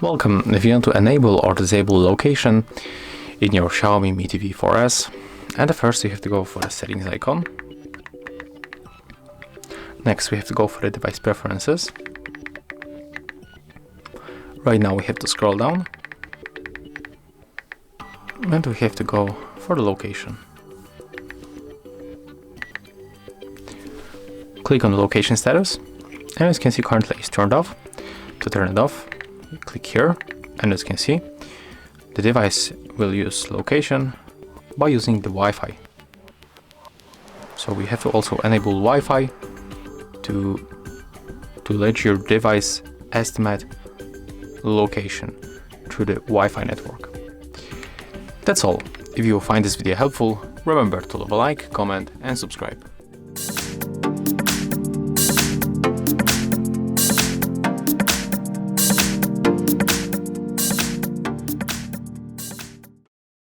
Welcome. If you want to enable or disable location in your Xiaomi Mi TV 4S, and first you have to go for the settings icon. Next we have to go for the device preferences. Right now we have to scroll down and we have to go for the location. Click on the location status, and as you can see currently it's turned off. To turn it off, you click here, and as you can see the device will use location by using the Wi-Fi. So we have to also enable Wi-Fi to let your device estimate location through the Wi-Fi network. That's all. If you find this video helpful, remember to leave a like, comment and subscribe.